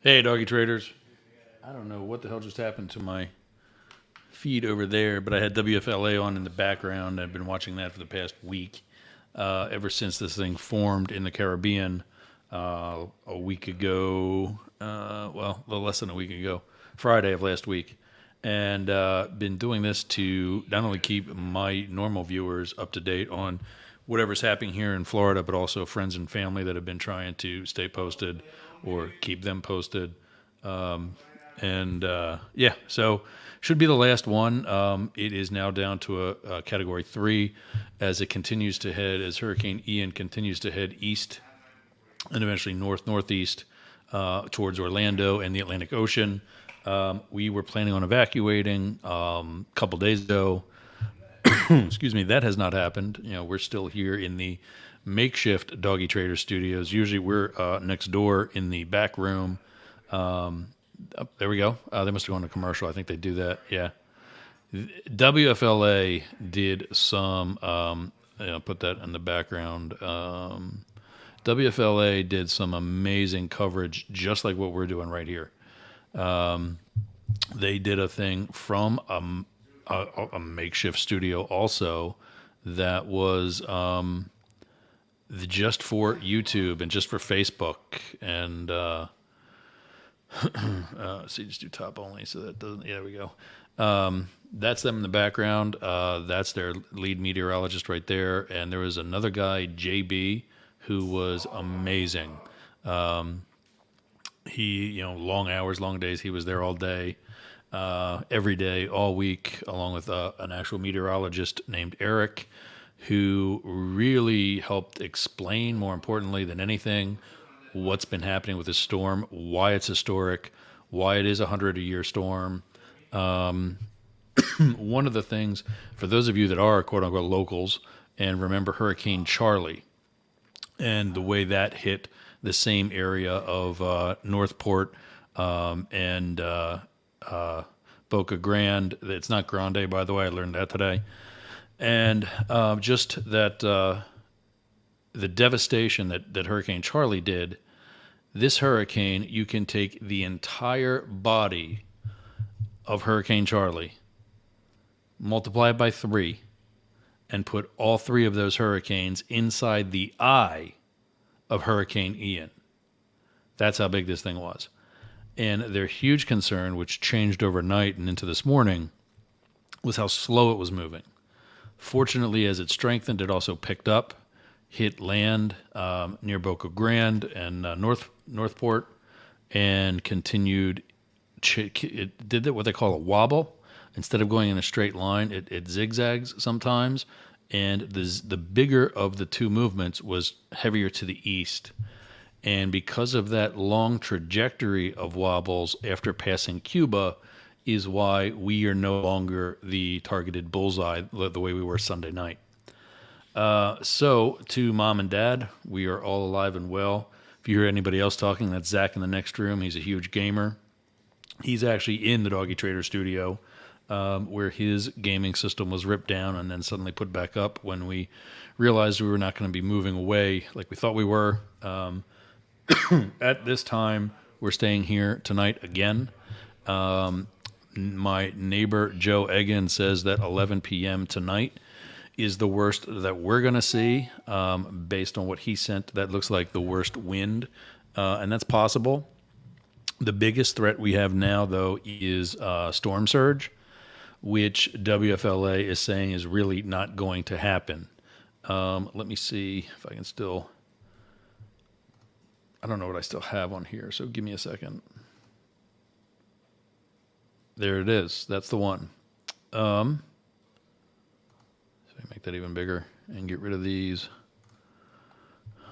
Hey, doggy traders. I don't know what the hell just happened to my feed over there, but I had WFLA on in the background. I've been watching that for the past week, ever since this thing formed in the Caribbean a week ago. Well, a little less than a week ago, Friday of last week. And been doing this to not only keep my normal viewers up to date on whatever's happening here in Florida, but also friends and family that have been trying to stay posted or keep them posted. And yeah, so should be the last one. It is now down to a category 3 as it continues to head, as Hurricane Ian continues to head east and eventually northeast towards Orlando and the Atlantic Ocean. We were planning on evacuating a couple days ago. Excuse me, that has not happened. We're still here in the makeshift Doggy Trader studios. Usually we're next door in the back room. There we go. They must have gone to commercial. I think they do that. Yeah. WFLA did some, put that in the background. WFLA did some amazing coverage, just like what we're doing right here. They did a thing from a makeshift studio also that was just for YouTube and just for Facebook. And see, just do top only so that doesn't, yeah, there we go. That's them in the background. That's their lead meteorologist right there. And there was another guy, JB, who was amazing. He, long hours, long days. He was there all day, every day, all week, along with an actual meteorologist named Eric, who really helped explain, more importantly than anything, what's been happening with this storm, why it's historic, why it is a 100-a-year storm. One of the things, for those of you that are quote-unquote locals and remember Hurricane Charlie and the way that hit the same area of Northport and Boca Grande. It's not Grande, by the way. I learned that today. And just that the devastation that Hurricane Charlie did, this hurricane, you can take the entire body of Hurricane Charlie, multiply it by 3, and put all 3 of those hurricanes inside the eye of Hurricane Ian. That's how big this thing was. And their huge concern, which changed overnight and into this morning, was how slow it was moving. Fortunately, as it strengthened, it also picked up, hit land near Boca Grande and Northport, and continued. It did what they call a wobble. Instead of going in a straight line, it zigzags sometimes. And the bigger of the two movements was heavier to the east. And because of that long trajectory of wobbles after passing Cuba is why we are no longer the targeted bullseye the way we were Sunday night. So to mom and dad, we are all alive and well. If you hear anybody else talking, that's Zach in the next room. He's a huge gamer. He's actually in the Doggy Trader studio, where his gaming system was ripped down and then suddenly put back up when we realized we were not going to be moving away like we thought we were. At this time, we're staying here tonight again. My neighbor, Joe Egan, says that 11 p.m. tonight is the worst that we're going to see. Based on what he sent, that looks like the worst wind, and that's possible. The biggest threat we have now, though, is storm surge, which WFLA is saying is really not going to happen. Let me see if I can still... I don't know what I still have on here, so give me a second. There it is. That's the one. So make that even bigger and get rid of these.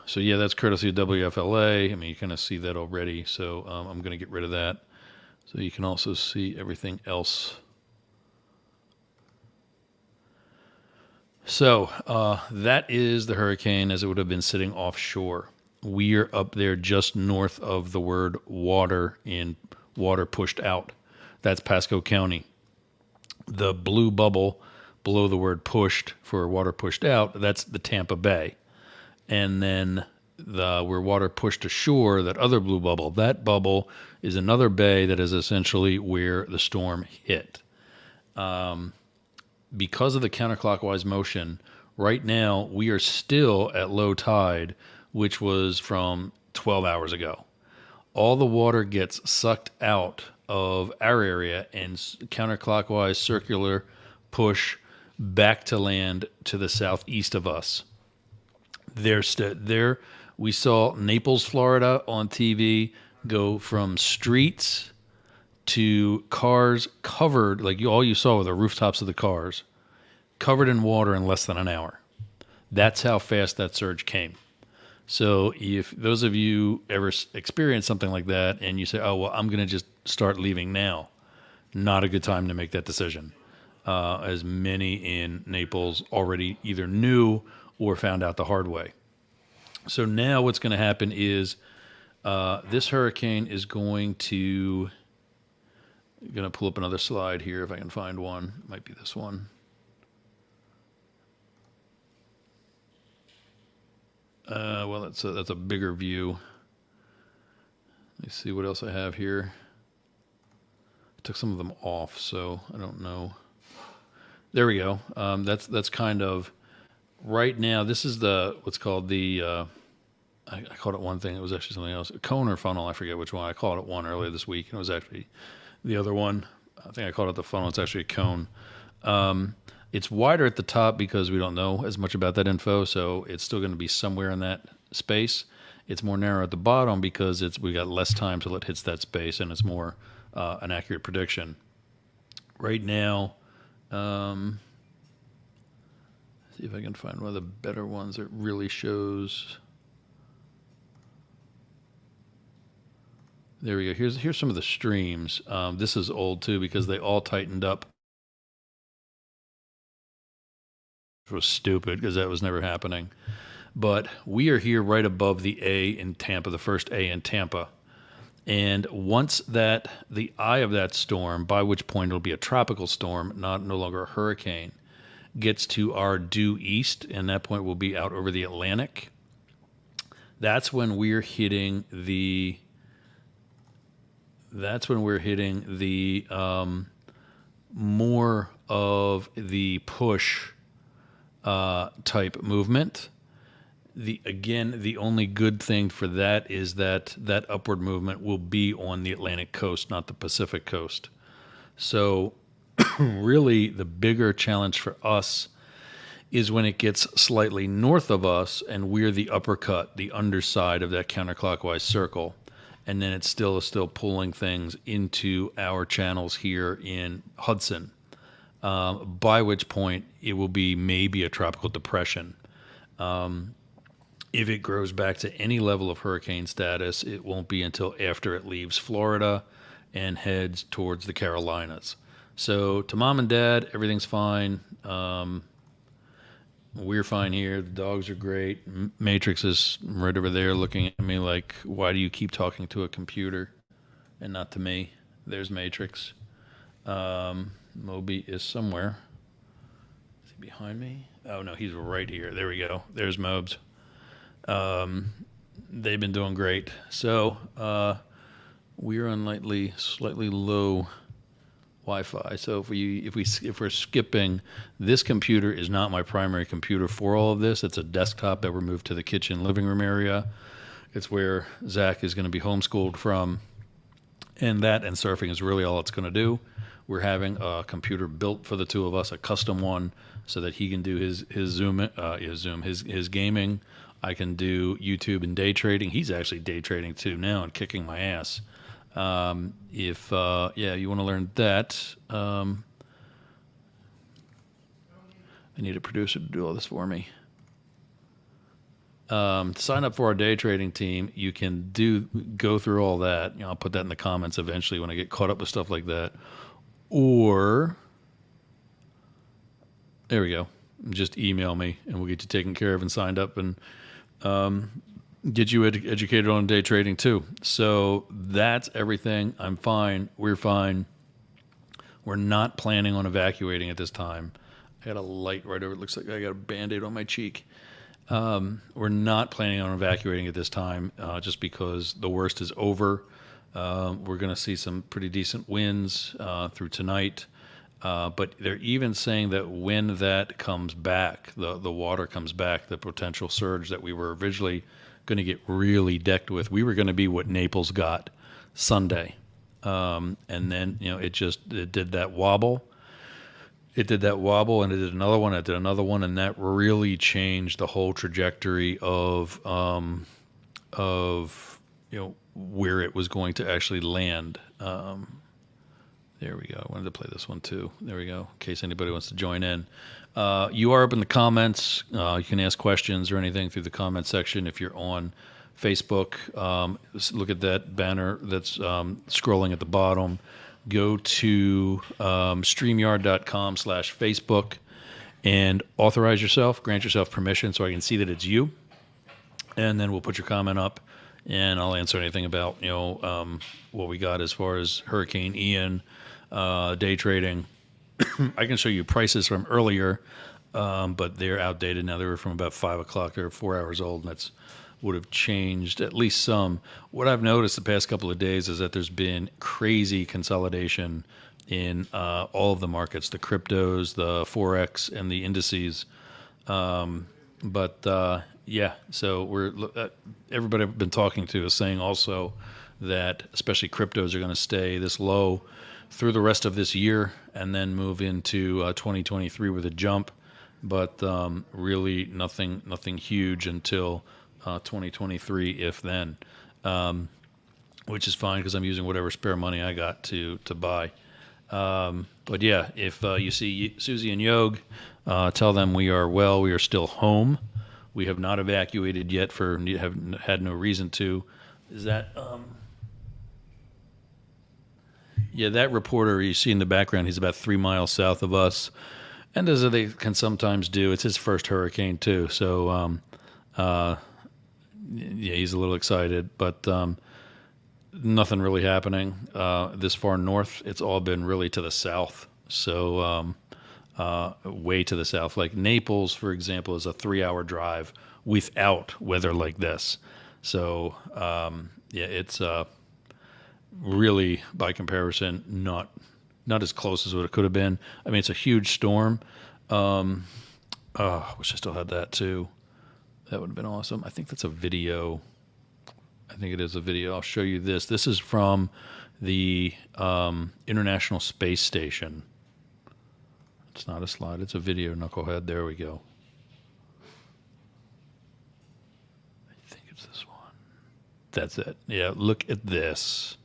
So yeah, that's courtesy of WFLA. I mean, you kind of see that already. So I'm going to get rid of that. So you can also see everything else. So that is the hurricane as it would have been sitting offshore. We are up there just north of the word water in water pushed out. That's Pasco County. The blue bubble below the word pushed for water pushed out, that's the Tampa Bay. And then where water pushed ashore, that other blue bubble, that bubble is another bay that is essentially where the storm hit. Because of the counterclockwise motion, right now we are still at low tide, which was from 12 hours ago. All the water gets sucked out of our area and counterclockwise circular push back to land to the southeast of us. There we saw Naples, Florida on TV go from streets to cars covered, like all you saw were the rooftops of the cars, covered in water in less than an hour. That's how fast that surge came. So if those of you ever experience something like that and you say, oh, well, I'm going to just start leaving now, not a good time to make that decision. As many in Naples already either knew or found out the hard way. So now what's going to happen is this hurricane is going to pull up another slide here if I can find one. It might be this one. Well, that's a bigger view. Let me see what else I have here. I took some of them off, so I don't know. There we go. That's kind of right now. This is what's called the. I called it one thing. It was actually something else. A cone or funnel. I forget which one. I called it one earlier this week, and it was actually the other one. I think I called it the funnel. It's actually a cone. It's wider at the top because we don't know as much about that info, so it's still going to be somewhere in that space. It's more narrow at the bottom because we got less time till it hits that space, and it's more an accurate prediction. Right now, see if I can find one of the better ones that really shows. There we go. Here's some of the streams. This is old too because they all tightened up. Which was stupid because that was never happening. But we are here right above the A in Tampa, the first A in Tampa. And once the eye of that storm, by which point it'll be a tropical storm, no longer a hurricane, gets to our due east, and that point will be out over the Atlantic. That's when we're hitting the more of the push type movement. The only good thing for that is that upward movement will be on the Atlantic coast, not the Pacific coast. So really the bigger challenge for us is when it gets slightly north of us and we're the uppercut, the underside of that counterclockwise circle. And then it's still pulling things into our channels here in Hudson, by which point it will be maybe a tropical depression. If it grows back to any level of hurricane status, it won't be until after it leaves Florida and heads towards the Carolinas. So to mom and dad, everything's fine. We're fine here. The dogs are great. Matrix is right over there looking at me like, why do you keep talking to a computer and not to me? There's Matrix. Moby is somewhere. Is he behind me? Oh, no, he's right here. There we go. There's Mobes. They've been doing great. So we're on slightly low Wi-Fi. So if we're skipping, this computer is not my primary computer for all of this. It's a desktop that we're moved to the kitchen living room area. It's where Zach is going to be homeschooled from, and surfing is really all it's going to do. We're having a computer built for the two of us, a custom one, so that he can do his gaming. I can do YouTube and day trading. He's actually day trading too now and kicking my ass. If you want to learn that, I need a producer to do all this for me. To sign up for our day trading team, you can go through all that. I'll put that in the comments eventually when I get caught up with stuff like that. Or there we go. Just email me and we'll get you taken care of and signed up and get you educated on day trading too. So that's everything. I'm fine. We're fine. We're not planning on evacuating at this time. I got a light right over. It looks like I got a Band-Aid on my cheek. We're not planning on evacuating at this time, just because the worst is over. We're going to see some pretty decent winds through tonight. But they're even saying that when that comes back, the water comes back, the potential surge that we were originally going to get really decked with, we were going to be what Naples got Sunday. And then, it did that wobble. It did that wobble, and it did another one. It did another one, and that really changed the whole trajectory of where it was going to actually land. There we go. I wanted to play this one too. There we go. In case anybody wants to join in, you are up in the comments. You can ask questions or anything through the comment section. If you're on Facebook, look at that banner that's scrolling at the bottom. Go to StreamYard.com/Facebook and authorize yourself, grant yourself permission so I can see that it's you. And then we'll put your comment up, and I'll answer anything about what we got as far as Hurricane Ian, day trading. I can show you prices from earlier, but they're outdated now. They were from about 5 o'clock. They're 4 hours old, and that's would have changed at least some. What I've noticed the past couple of days is that there's been crazy consolidation in all of the markets, the cryptos, the Forex, and the indices. Yeah, so everybody I've been talking to is saying also that especially cryptos are going to stay this low through the rest of this year and then move into 2023 with a jump, but really nothing huge until 2023, if then, which is fine because I'm using whatever spare money I got to buy. But yeah, if you see Susie and Yog, tell them we are well. We are still home. We have not evacuated yet have had no reason to. Is that yeah, that reporter you see in the background, he's about 3 miles south of us, and as they can sometimes do, it's his first hurricane too. So yeah, he's a little excited, but nothing really happening this far north. It's all been really to the south, so way to the south. Like Naples, for example, is a 3-hour drive without weather like this. So yeah, it's really, by comparison, not as close as what it could have been. I mean, it's a huge storm. Wish I still had that too. That would have been awesome. I think that's a video. I think it is a video. I'll show you this. This is from the International Space Station. It's not a slide. It's a video, knucklehead. There we go. I think it's this one. That's it. Yeah, look at this.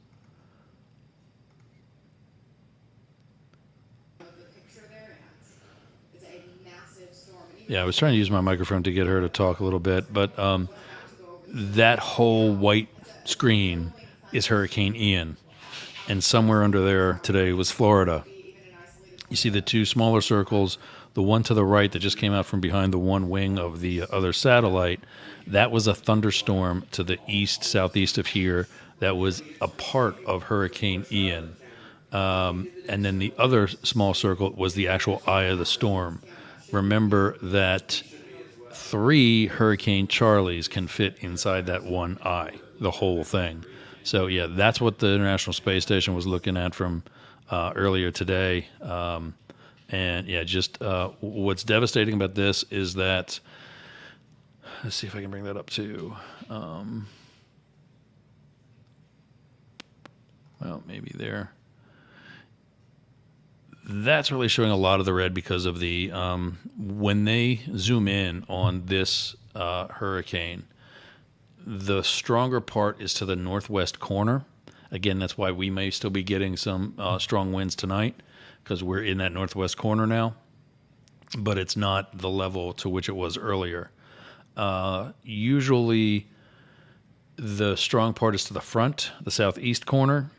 Yeah, I was trying to use my microphone to get her to talk a little bit, but that whole white screen is Hurricane Ian, and somewhere under there today was Florida. You see the two smaller circles, the one to the right that just came out from behind the one wing of the other satellite, that was a thunderstorm to the southeast of here that was a part of Hurricane Ian. And then the other small circle was the actual eye of the storm. Remember that 3 Hurricane Charlies can fit inside that one eye, the whole thing. So yeah, that's what the International Space Station was looking at from earlier today. And yeah, just what's devastating about this is that, let's see if I can bring that up too. Well, maybe there. That's really showing a lot of the red because of the when they zoom in on this hurricane, the stronger part is to the northwest corner. Again, that's why we may still be getting some strong winds tonight because we're in that northwest corner now, but it's not the level to which it was earlier. Usually the strong part is to the front, the southeast corner.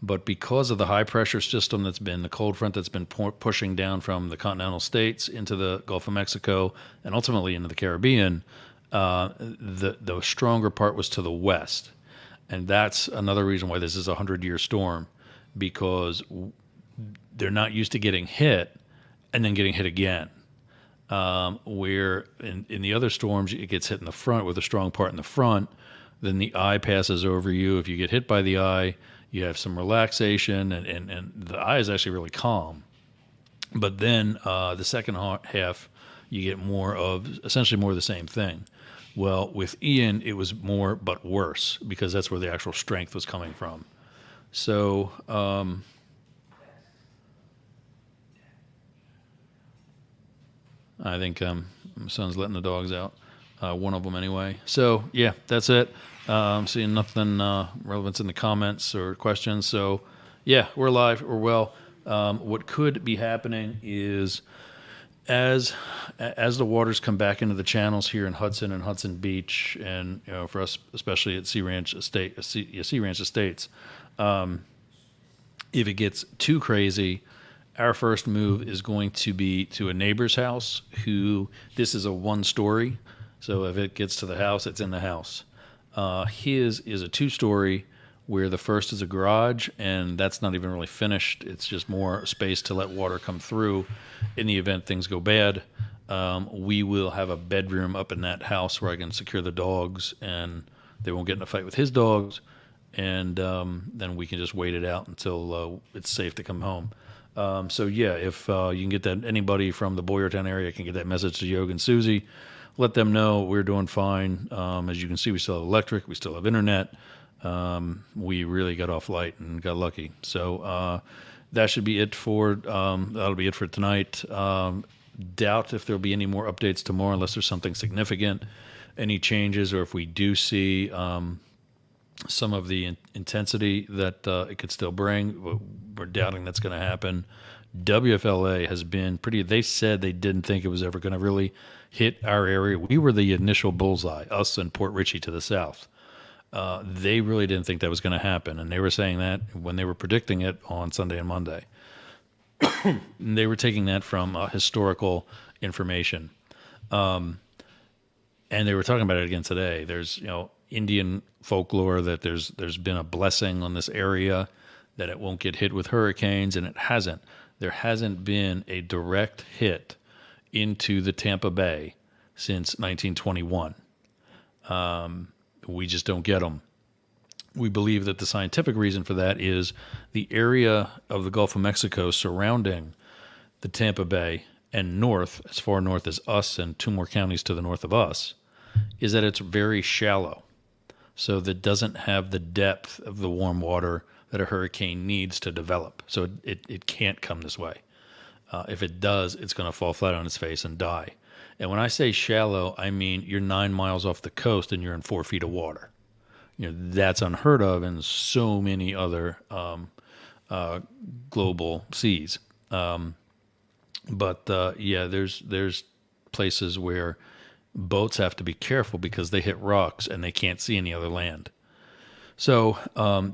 But because of the high pressure system that's been, the cold front that's been pushing down from the continental states into the Gulf of Mexico and ultimately into the Caribbean, the stronger part was to the west. And that's another reason why this is a 100-year storm, because they're not used to getting hit and then getting hit again. Where in the other storms, it gets hit in the front with a strong part in the front. Then the eye passes over you. If you get hit by the eye, you have some relaxation, and the eye is actually really calm. But then the second half, you get more of essentially more of the same thing. Well, with Ian, it was more but worse because that's where the actual strength was coming from. So I think my son's letting the dogs out. One of them anyway. So yeah, that's it. Seeing nothing relevant in the comments or questions. So yeah, we're live. We're well. What could be happening is as the waters come back into the channels here in Hudson and Hudson Beach, and for us especially at Sea Ranch Estates, if it gets too crazy, our first move is going to be to a neighbor's house who, this is a one-story, so if it gets to the house, it's in the house. His is a two-story where the first is a garage, and that's not even really finished. It's just more space to let water come through in the event things go bad. We will have a bedroom up in that house where I can secure the dogs, and they won't get in a fight with his dogs, and then we can just wait it out until it's safe to come home. So yeah, if you can get that, anybody from the Boyertown area can get that message to Yog and Susie. Let them know we're doing fine. As you can see, we still have electric, we still have internet. We really got off light and got lucky. So that should be it for that'll be it for tonight. Doubt if there'll be any more updates tomorrow unless there's something significant, any changes, or if we do see some of the intensity that it could still bring. We're doubting that's going to happen. WFLA has been pretty, they said they didn't think it was ever going to really hit our area. We were the initial bullseye, us and Port Richey to the south. They really didn't think that was going to happen, and they were saying that when they were predicting it on Sunday and Monday. They were taking that from historical information, and they were talking about it again today. There's Indian folklore that there's been a blessing on this area, that it won't get hit with hurricanes, and it hasn't. There hasn't been a direct hit into the Tampa Bay since 1921. We just don't get them. We believe that the scientific reason for that is the area of the Gulf of Mexico surrounding the Tampa Bay and north, as far north as us and two more counties to the north of us, is that it's very shallow. So that doesn't have the depth of the warm water that a hurricane needs to develop. So it can't come this way. If it does, it's going to fall flat on its face and die. And when I say shallow, I mean you're 9 miles off the coast and you're in 4 feet of water. That's unheard of in so many other global seas. But there's places where boats have to be careful because they hit rocks and they can't see any other land. So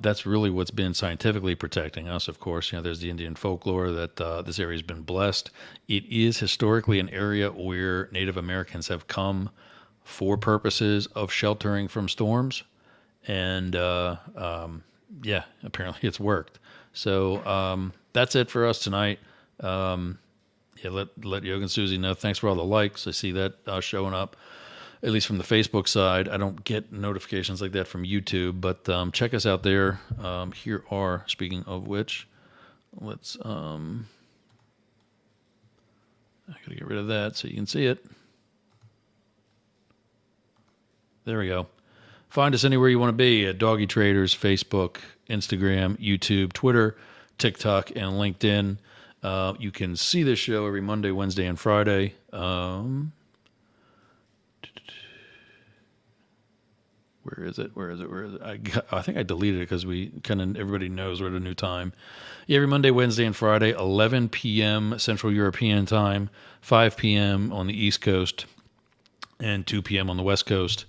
that's really what's been scientifically protecting us, of course. There's the Indian folklore that this area has been blessed. It is historically an area where Native Americans have come for purposes of sheltering from storms. And, apparently it's worked. So that's it for us tonight. Let Yog and Susie know. Thanks for all the likes. I see that showing up, at least from the Facebook side. I don't get notifications like that from YouTube, but check us out there. Here are, speaking of which, let's, I got to get rid of that so you can see it. There we go. Find us anywhere you want to be at Doggy Traders, Facebook, Instagram, YouTube, Twitter, TikTok, and LinkedIn. You can see this show every Monday, Wednesday, and Friday. Where is it? I think I deleted it because everybody knows we're at a new time. Yeah, every Monday, Wednesday, and Friday, 11 p.m. Central European time, 5 p.m. on the East Coast, and 2 p.m. on the West Coast.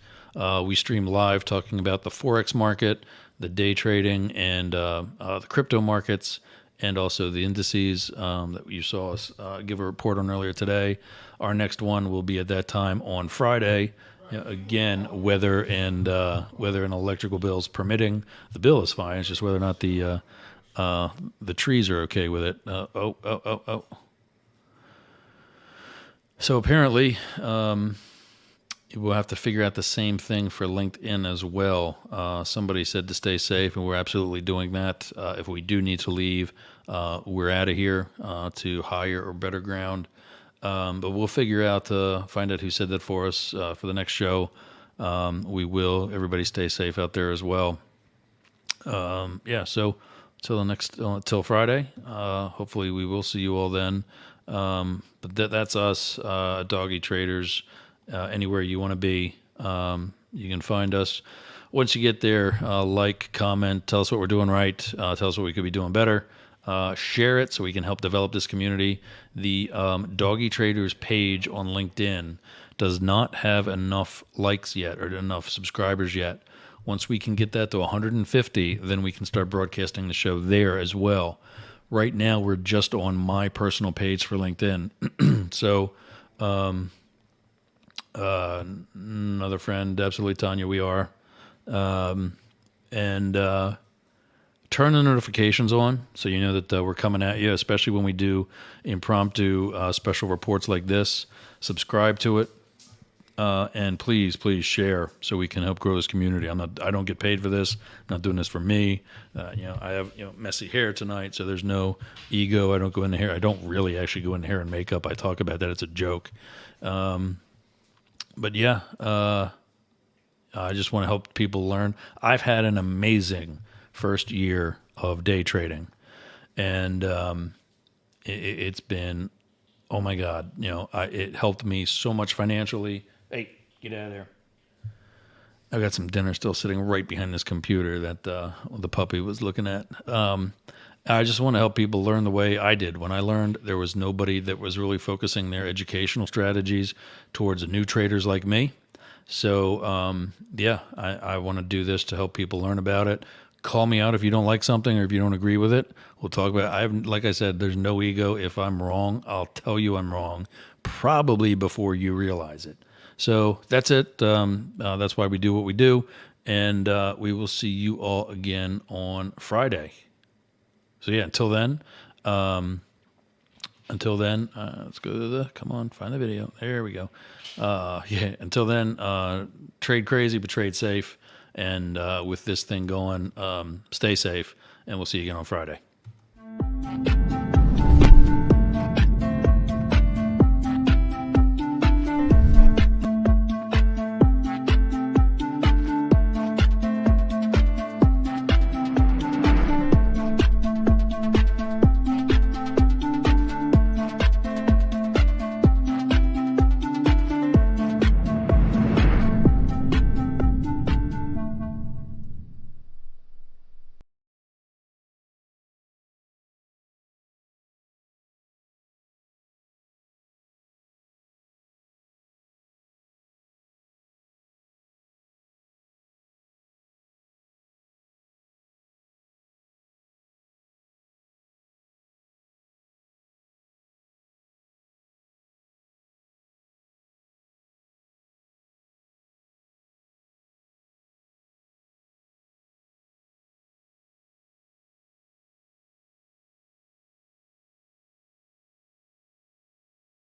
We stream live talking about the Forex market, the day trading, and the crypto markets, and also the indices that you saw us give a report on earlier today. Our next one will be at that time on Friday. Again, weather and electrical bills permitting. The bill is fine. It's just whether or not the trees are okay with it. So apparently, we'll have to figure out the same thing for LinkedIn as well. Somebody said to stay safe, and we're absolutely doing that. If we do need to leave, we're out of here to higher or better ground. But we'll figure out, find out who said that for us for the next show. We will. Everybody stay safe out there as well. Yeah, so till Friday. Hopefully, we will see you all then. But that's us, Doggy Traders. Anywhere you want to be, you can find us. Once you get there, like, comment, tell us what we're doing right, tell us what we could be doing better. Share it so we can help develop this community. The Doggy Traders page on LinkedIn does not have enough likes yet or enough subscribers yet. Once we can get that to 150, then we can start broadcasting the show there as well. Right now, we're just on my personal page for LinkedIn. So, another friend, absolutely Tanya, we are. And turn the notifications on so you know that we're coming at you, especially when we do impromptu special reports like this. Subscribe to it. And please share so we can help grow this community. I don't get paid for this. I'm not doing this for me. I have messy hair tonight, so there's no ego. I don't go in the hair. I don't really actually go in hair and makeup. I talk about that. It's a joke. But yeah, I just want to help people learn. I've had an amazing first year of day trading, and it's been, oh my God, it helped me so much financially. Hey, get out of there. I got some dinner still sitting right behind this computer that the puppy was looking at. I just want to help people learn the way I did. When I learned, there was nobody that was really focusing their educational strategies towards new traders like me. So, I want to do this to help people learn about it. Call me out if you don't like something or if you don't agree with it. We'll talk about it. Like I said, there's no ego. If I'm wrong, I'll tell you I'm wrong, probably before you realize it. So that's it. That's why we do what we do. And we will see you all again on Friday. So yeah, until then, let's go to come on, find the video. There we go. Until then, trade crazy, but trade safe. And with this thing going, stay safe. And we'll see you again on Friday.